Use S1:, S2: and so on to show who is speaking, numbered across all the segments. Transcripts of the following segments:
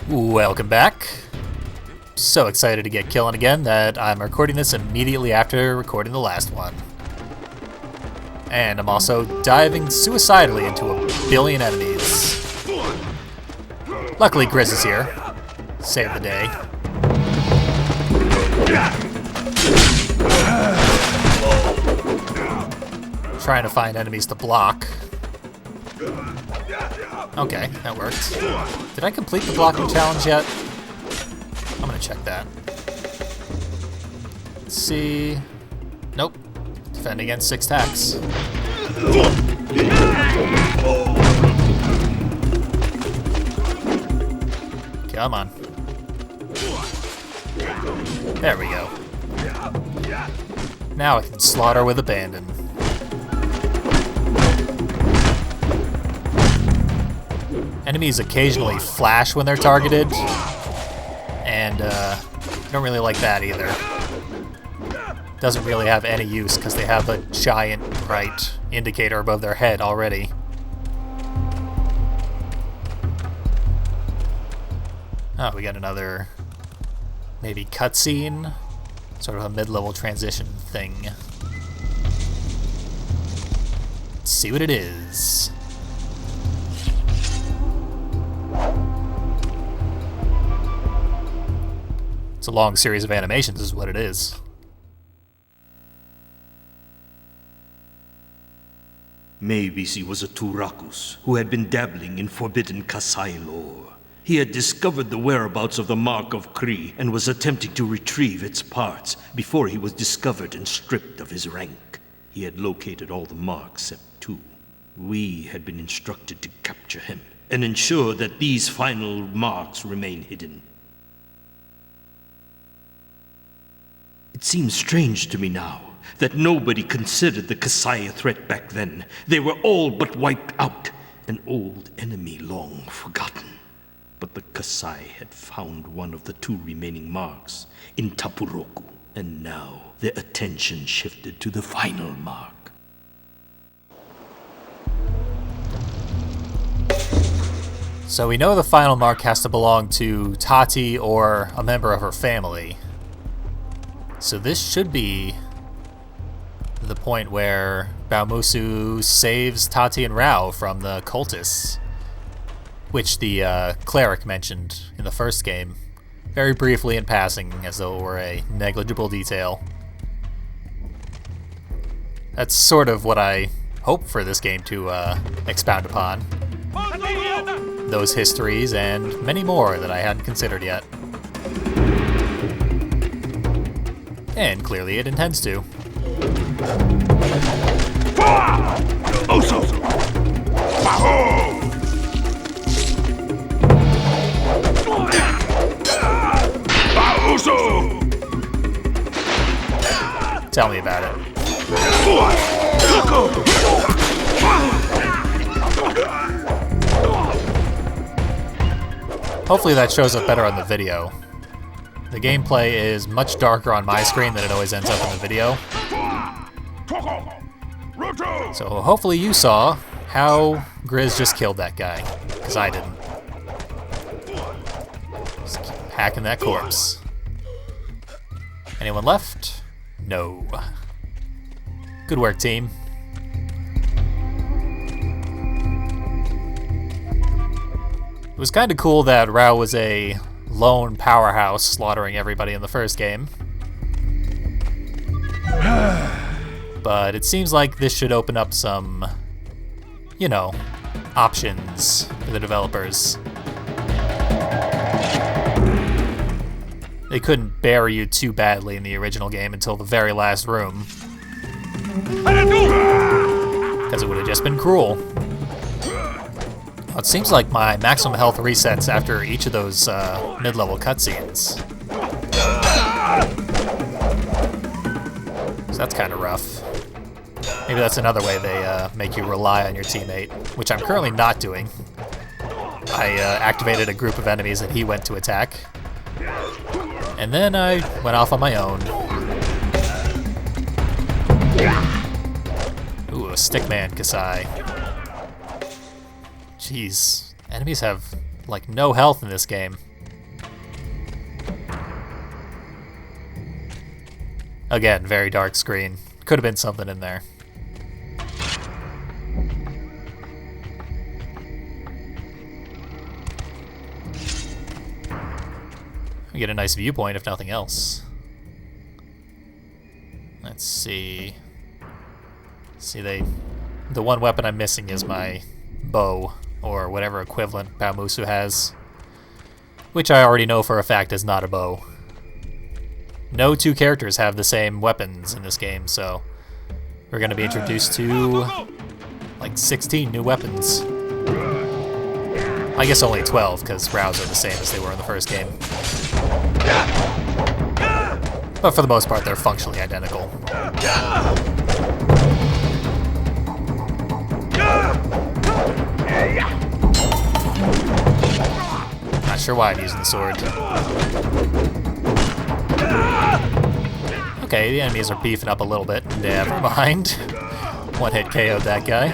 S1: Welcome back. So excited to get killing again that I'm recording this immediately after recording the last one. And I'm also diving suicidally into a billion enemies. Luckily Grizz is here. Save the day. Trying to find enemies to block. Okay, that worked. Did I complete the blocking challenge yet? I'm gonna check that. Let's see. Nope. Defend against 6 attacks. Come on. There we go. Now I can slaughter with abandon. Enemies occasionally flash when they're targeted, and I don't really like that either. Doesn't really have any use because they have a giant bright indicator above their head already. Oh, we got another maybe cutscene, sort of a mid-level transition thing. Let's see what it is. It's a long series of animations is what it is.
S2: Maybe he was a Tapuroku who had been dabbling in forbidden Kasai lore. He had discovered the whereabouts of the Mark of Kree and was attempting to retrieve its parts before he was discovered and stripped of his rank. He had located all the marks except 2. We had been instructed to capture him and ensure that these final marks remain hidden. It seems strange to me now that nobody considered the Kasai a threat back then. They were all but wiped out, an old enemy long forgotten. But the Kasai had found one of the 2 remaining marks in Tapuroku, and now their attention shifted to the final mark.
S1: So we know the final mark has to belong to Tati or a member of her family. So this should be the point where Baomusu saves Tati and Rao from the cultists, which the cleric mentioned in the first game, very briefly in passing, as though it were a negligible detail. That's sort of what I hope for this game to expound upon. Those histories and many more that I hadn't considered yet. And clearly it intends to. Tell me about it. Hopefully that shows up better on the video. The gameplay is much darker on my screen than it always ends up in the video. So hopefully you saw how Grizz just killed that guy, because I didn't. Just keep hacking that corpse. Anyone left? No. Good work, team. It was kind of cool that Rao was a lone powerhouse slaughtering everybody in the first game. But it seems like this should open up some, you know, options for the developers. They couldn't bury you too badly in the original game until the very last room, because it would have just been cruel. Well, it seems like my maximum health resets after each of those mid-level cutscenes. So that's kind of rough. Maybe that's another way they make you rely on your teammate, which I'm currently not doing. I activated a group of enemies that he went to attack, and then I went off on my own. Ooh, a stickman Kasai. Jeez, enemies have, like, no health in this game. Again, very dark screen. Could have been something in there. We get a nice viewpoint, if nothing else. Let's see. The one weapon I'm missing is my bow, or whatever equivalent Baumusu has, which I already know for a fact is not a bow. No two characters have the same weapons in this game, so we're going to be introduced to like 16 new weapons. I guess only 12, because rows are the same as they were in the first game. But for the most part, they're functionally identical. Not sure why I'm using the sword. Okay, the enemies are beefing up a little bit. Never mind. One hit KO'd that guy.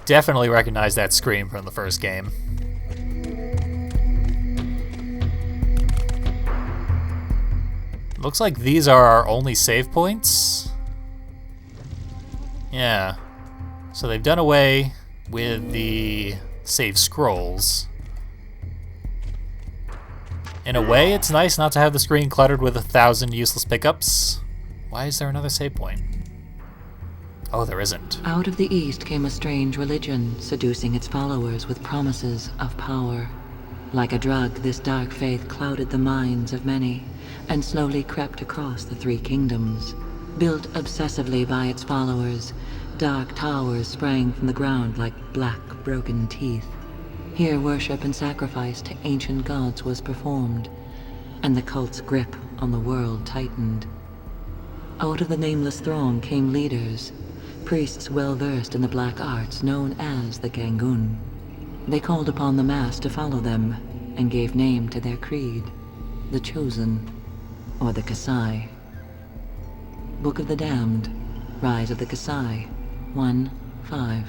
S1: Definitely recognize that scream from the first game. Looks like these are our only save points. Yeah. So they've done away with the save scrolls. In a way, it's nice not to have the screen cluttered with 1,000 useless pickups. Why is there another save point? Oh, there isn't.
S3: Out of the east came a strange religion, seducing its followers with promises of power. Like a drug, this dark faith clouded the minds of many, and slowly crept across the three kingdoms. Built obsessively by its followers, dark towers sprang from the ground like black, broken teeth. Here worship and sacrifice to ancient gods was performed, and the cult's grip on the world tightened. Out of the nameless throng came leaders, priests well-versed in the black arts known as the Gangun. They called upon the mass to follow them, and gave name to their creed, the Chosen, or the Kasai. Book of the Damned, Rise of the Kasai, 1-5.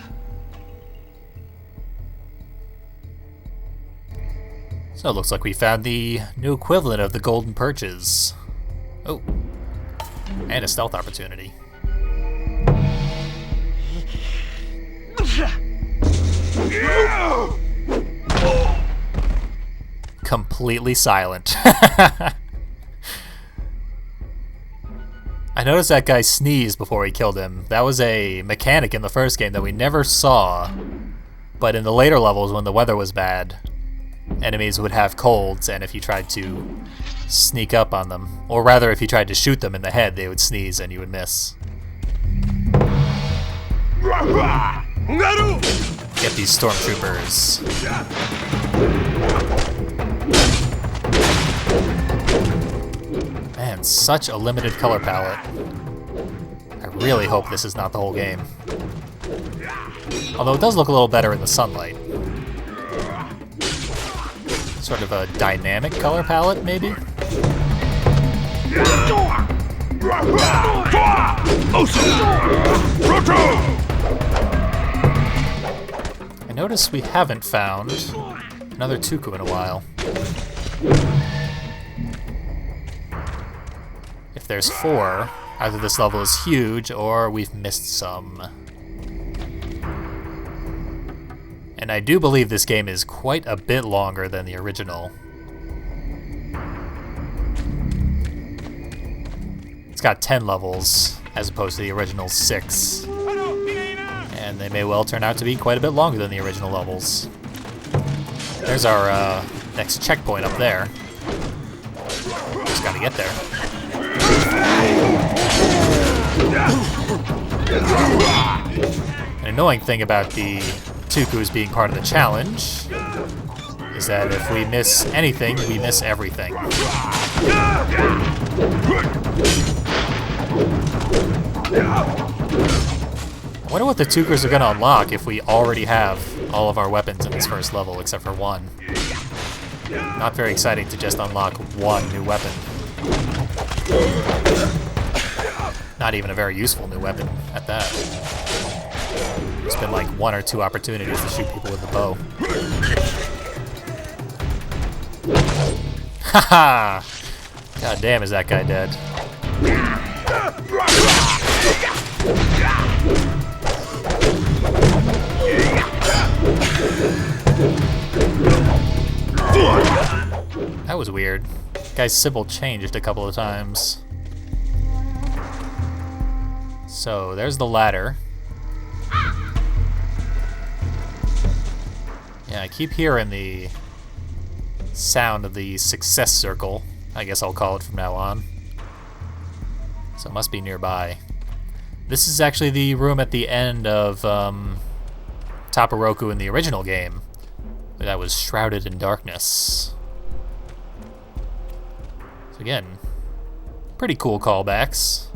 S1: So it looks like we found the new equivalent of the golden perches. Oh, and a stealth opportunity. Completely silent. I noticed that guy sneezed before we killed him. That was a mechanic in the first game that we never saw. But in the later levels, when the weather was bad, enemies would have colds, and if you tried to sneak up on them, or rather if you tried to shoot them in the head, they would sneeze and you would miss. Get these stormtroopers. Man, such a limited color palette. I really hope this is not the whole game. Although it does look a little better in the sunlight. Sort of a dynamic color palette, maybe? I notice we haven't found another Tuku in a while. If there's 4, either this level is huge or we've missed some. And I do believe this game is quite a bit longer than the original. It's got 10 levels, as opposed to the original 6. And they may well turn out to be quite a bit longer than the original levels. There's our next checkpoint up there. Just gotta get there. An annoying thing about the Tukus being part of the challenge is that if we miss anything, we miss everything. I wonder what the Tukus are going to unlock if we already have all of our weapons in this first level except for one. Not very exciting to just unlock one new weapon. Not even a very useful new weapon at that. There's been like 1 or 2 opportunities to shoot people with the bow. Haha! God damn, is that guy dead? That was weird. Guy's symbol changed a couple of times. So, there's the ladder. Yeah, I keep hearing the sound of the success circle. I guess I'll call it from now on. So it must be nearby. This is actually the room at the end of Tapuroku in the original game that was shrouded in darkness. So again, pretty cool callbacks.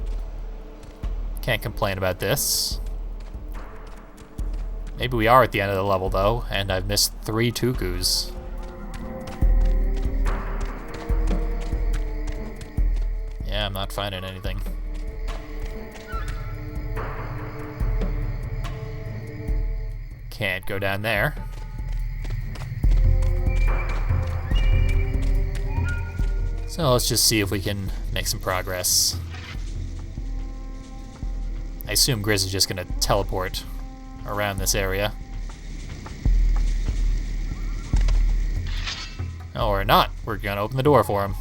S1: Can't complain about this. Maybe we are at the end of the level though, and I've missed 3 Tukus. Yeah, I'm not finding anything. Can't go down there. So let's just see if we can make some progress. I assume Grizz is just gonna teleport around this area. Oh, or not. We're gonna open the door for him.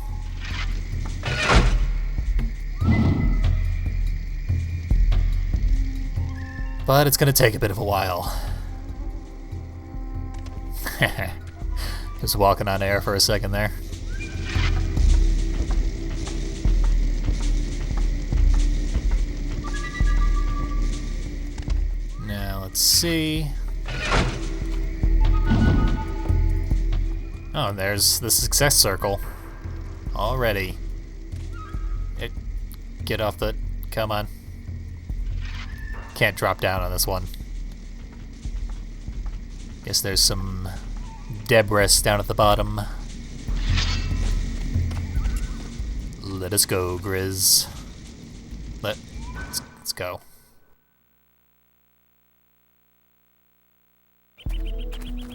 S1: But it's gonna take a bit of a while. Just walking on air for a second there. Now let's see. Oh, and there's the success circle. Already. Get off the... Come on. Can't drop down on this one. Guess there's some debris down at the bottom. Let us go, Grizz. Let's go.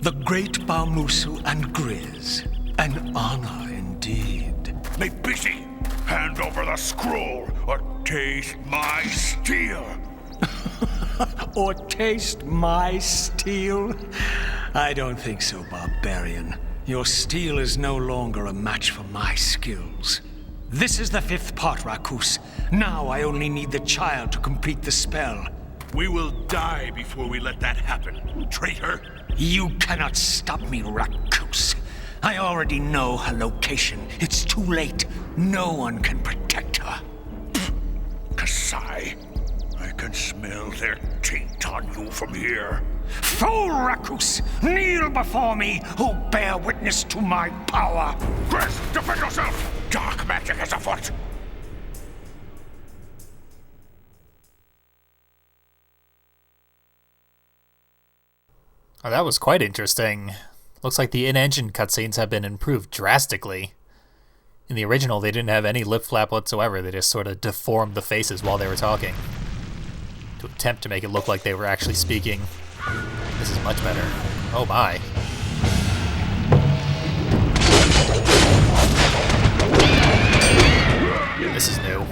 S4: The great Baumusu and Grizz. An honor indeed.
S5: Be busy! Hand over the scroll or taste my steel!
S4: Or taste my steel? I don't think so, barbarian. Your steel is no longer a match for my skills. This is the 5th part, Rakus. Now I only need the child to complete the spell.
S5: We will die before we let that happen, traitor!
S4: You cannot stop me, Rakus. I already know her location. It's too late. No one can protect her.
S5: Kasai, I can smell their taint on you from here.
S4: Fool, Rakus! Kneel before me, who bear witness to my power!
S5: Grizz, defend yourself! Dark magic is afoot!
S1: Oh, that was quite interesting. Looks like the in-engine cutscenes have been improved drastically. In the original, they didn't have any lip flap whatsoever. They just sort of deformed the faces while they were talking to attempt to make it look like they were actually speaking. This is much better. Oh my. This is new.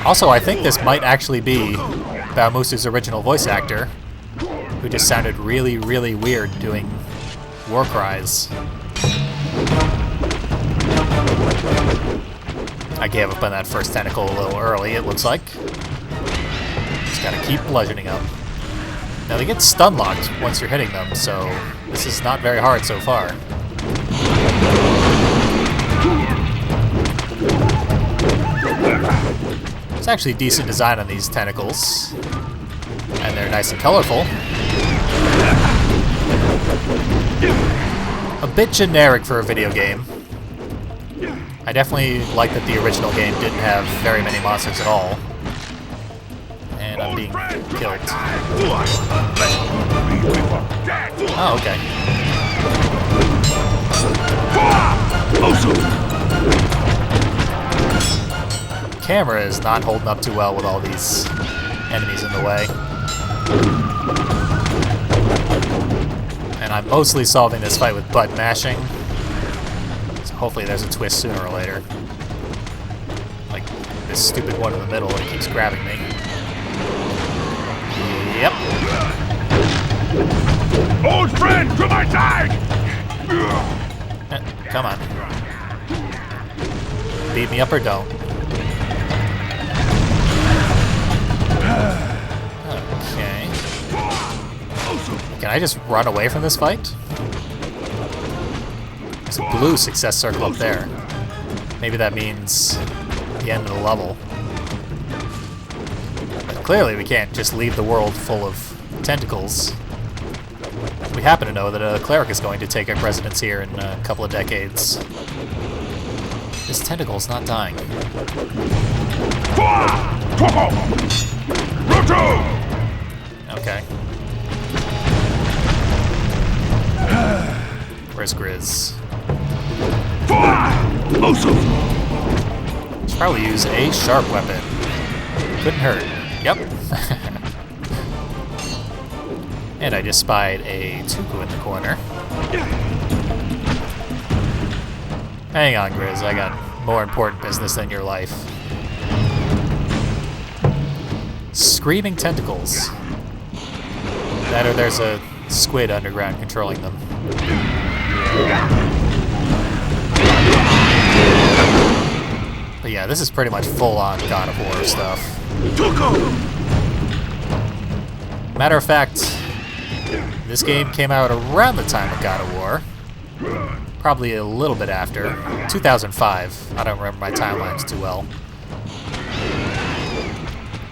S1: Also, I think this might actually be Baumusu's original voice actor, who just sounded really, really weird doing war cries. I gave up on that first tentacle a little early, it looks like. Just gotta keep bludgeoning them. Now they get stun locked once you're hitting them, so this is not very hard so far. It's actually decent design on these tentacles, and they're nice and colorful. A bit generic for a video game. I definitely like that the original game didn't have very many monsters at all. And I'm being killed. Oh, okay. Camera is not holding up too well with all these enemies in the way. And I'm mostly solving this fight with button mashing. So hopefully there's a twist sooner or later. Like this stupid one in the middle that keeps grabbing me. Yep.
S5: Old friend, to my side!
S1: Come on. Beat me up or don't. Okay. Can I just run away from this fight? There's a blue success circle up there. Maybe that means the end of the level. But clearly we can't just leave the world full of tentacles. We happen to know that a cleric is going to take up residence here in a couple of decades. This tentacle's not dying. Okay. Where's Grizz? Should probably use a sharp weapon. Couldn't hurt. Yep. And I just spied a Tuku in the corner. Hang on, Grizz. I got more important business than your life. Screaming tentacles. That or there's a squid underground controlling them. But yeah, this is pretty much full-on God of War stuff. Matter of fact, this game came out around the time of God of War. Probably a little bit after. 2005. I don't remember my timelines too well.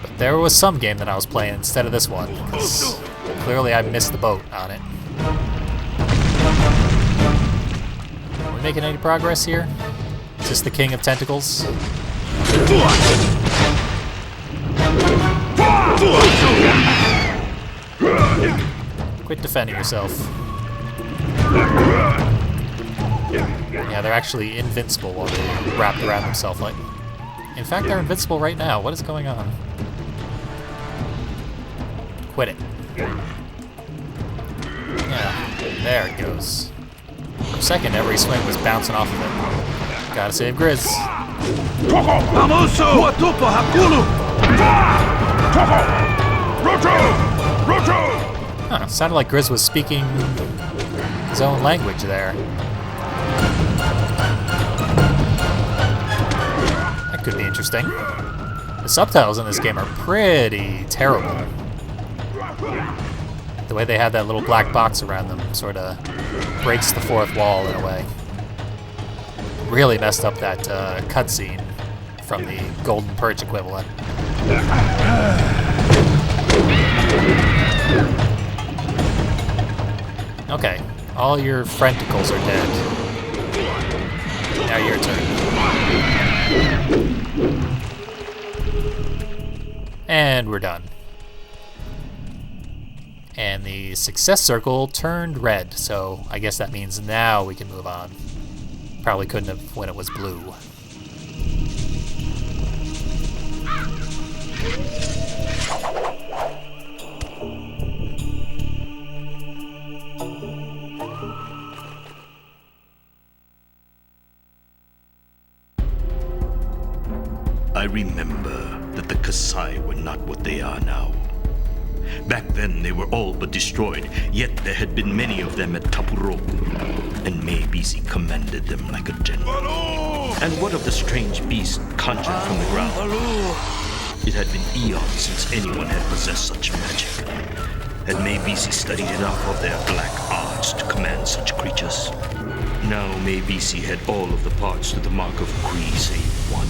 S1: But there was some game that I was playing instead of this one, because clearly I missed the boat on it. Are we making any progress here? Is this the king of tentacles? Quit defending yourself. Yeah, they're actually invincible while they wrapped around themselves like... In fact, they're invincible right now. What is going on? Quit it. Yeah, there it goes. For a second, every swing was bouncing off of it. Gotta save Grizz. Huh, sounded like Grizz was speaking his own language there. That could be interesting. The subtitles in this game are pretty terrible. The way they have that little black box around them sort of breaks the fourth wall in a way. Really messed up that cutscene from the Golden Purge equivalent. Okay, all your frienticles are dead. Now your turn. And we're done. And the success circle turned red, so I guess that means now we can move on. Probably couldn't have when it was blue.
S2: I remember that the Kasai were not what they are now. Back then, they were all but destroyed, yet there had been many of them at Tapuroku, and Meibisi commanded them like a general. And what of the strange beast conjured from the ground? It had been eons since anyone had possessed such magic. Had Meibisi studied enough of their black arts to command such creatures? Now Meibisi had all of the parts to the mark of Kree save one.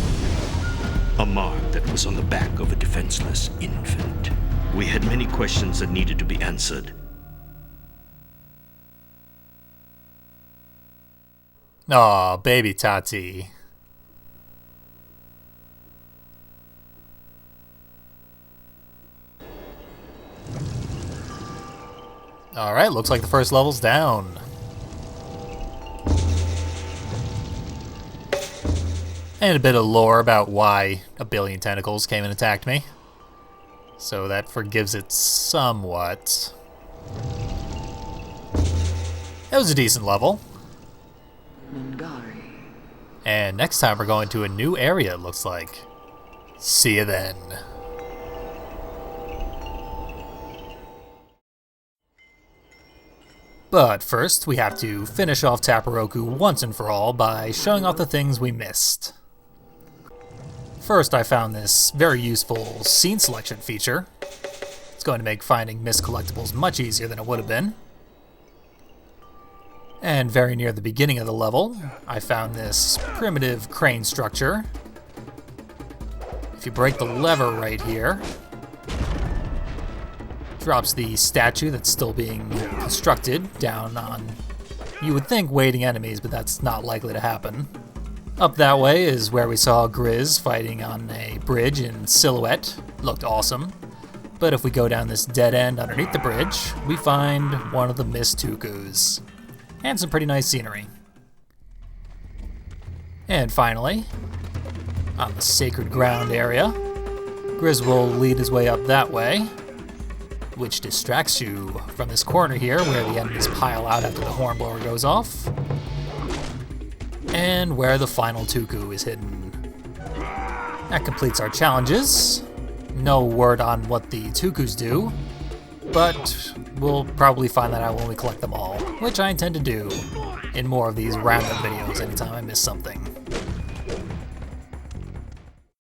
S2: A mark that was on the back of a defenseless infant. We had many questions that needed to be answered.
S1: Aw, baby Tati. Alright, looks like the first level's down. And a bit of lore about why a billion tentacles came and attacked me. So that forgives it somewhat. It was a decent level. And next time we're going to a new area, it looks like. See you then. But first, we have to finish off Tapuroku once and for all by showing off the things we missed. First, I found this very useful scene selection feature. It's going to make finding missed collectibles much easier than it would have been. And very near the beginning of the level, I found this primitive crane structure. If you break the lever right here, drops the statue that's still being constructed down on, you would think, waiting enemies, but that's not likely to happen. Up that way is where we saw Grizz fighting on a bridge in silhouette. Looked awesome. But if we go down this dead end underneath the bridge, we find one of the missed Tukus. And some pretty nice scenery. And finally, on the sacred ground area, Grizz will lead his way up that way, which distracts you from this corner here where the enemies pile out after the hornblower goes off, and where the final Tuku is hidden. That completes our challenges. No word on what the Tukus do, but we'll probably find that out when we collect them all, which I intend to do in more of these roundup videos anytime I miss something.